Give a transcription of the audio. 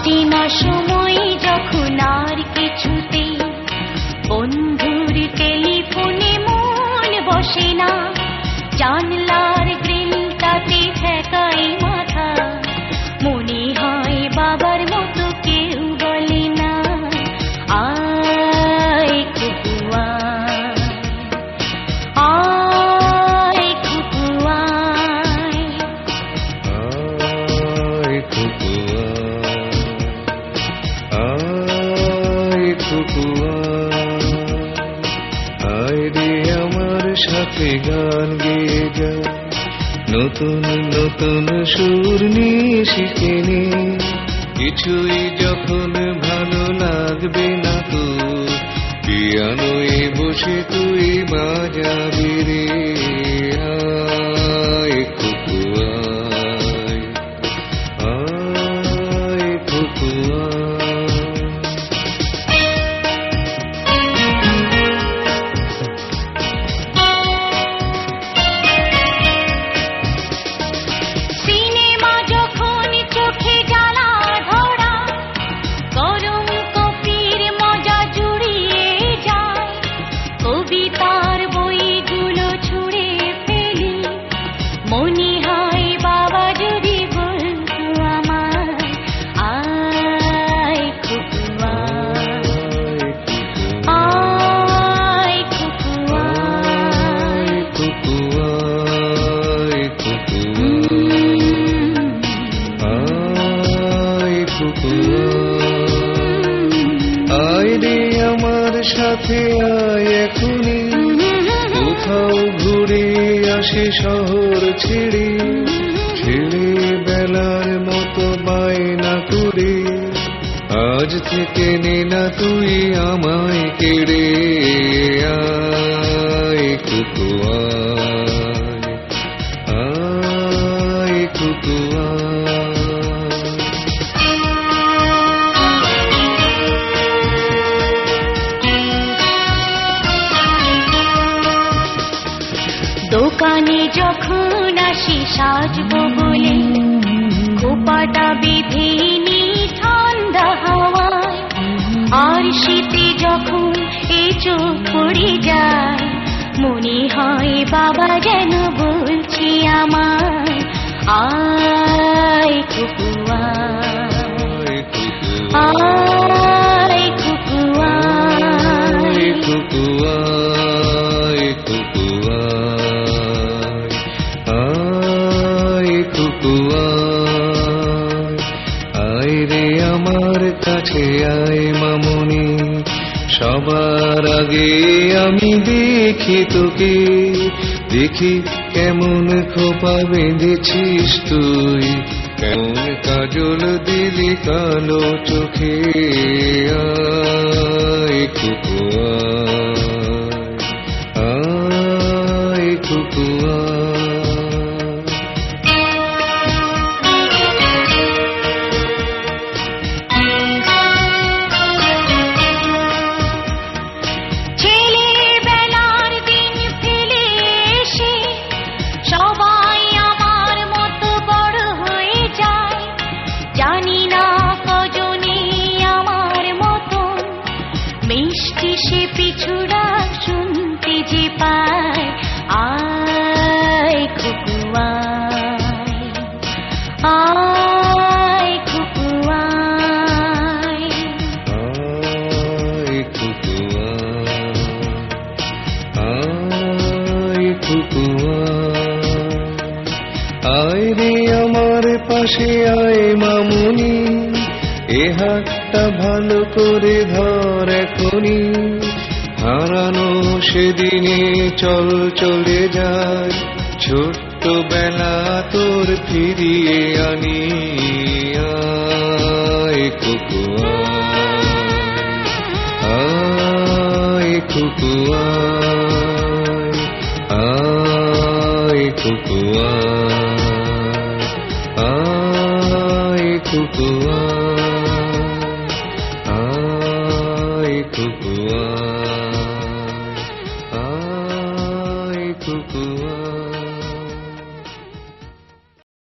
কাটে না সময় যখন আর কিছুতে বন্ধুর টেলিফোনে মন বসে না, জানলার গ্রিলটাতে ঠেকাই মাথা, মনে হয় বাবার মতো কেউ বলে না আয় খুকু আয় খুকু আয়। আয় খুকু আয় খুকু আয় রে আমার সাথে গান গেয়ে যা, নতুন নতুন সুর নিয়ে শিখে নে, কিছুই যখন ভালো লাগবে না তোর, পিয়ানোয় বসে তুই বাজাবি রে আয় খুকু আয়, আয় খুকু আয়। সিনেমা যখন চোখে জ্বালা ধরা, গরম কফির মজা জুড়িয়ে যায়, কবিতার বইগুলো ছুঁড়ে ফেলি, মনে হয় বাবা যদি বলতো আমার আয় খুকু আয় খুকু আয়। খুকু আয় খুকু আয় খুকু আয় রে আমার সাথে আয় এখনই, কোথাও ঘুরে আসে শহর ছেড়ে, ছেড়ে বেলার মতো বায়না করে, আজ থেকে নে না তুই আমায় কেড়ে আয় খুকু আয়, আয় খুকু আয়। দোকানে যখন আসি সাজবো বলে, খোপাটা বেঁধে নি ঠান্ডা হাওয়ায়, আর শীতে যখন এ চোখ পড়ে যায়, মনে হয় বাবা যেন বলছি আমায় আয় খুকু আয়, আয় খুকু আয়। খুকু আয় খুকু আয়, আয় খুকু আয়, আয় রে আমার কাছে আয় মামুনি, সবার আগে আমি দেখি তোকে, দেখি কেমন খোপা বেঁধেছিস তুই, কেমন কাজল দিলি কালো চোখে আয় খুকু আয়, আয় খুকু আয়। ছেলেবেলার দিন ফেলে এসে সবাই আমার মতো বড় হয়ে যায়, জানি না কজনে আমার মতন মিষ্টি সে পিছুড়া শুনতে যে পায় আয় খুকু আয়, আয় খুকু আয়। আয় খুকু আয়, আয় খুকু আয়, আয় রে আমার পাশে আয় মামুনি, এ হাতটা ভালো করে ধর এখনি, হারানো সেদিনে চল চলে যায়, ছোট্ট বেলা তোর ফিরিয়ে আনি আয় খুকু আয়, আয় খুকু আয়, আয় খুকু আয়, আয় খুকু আয়, আয় খুকু আয়, আয় খুকু আয়।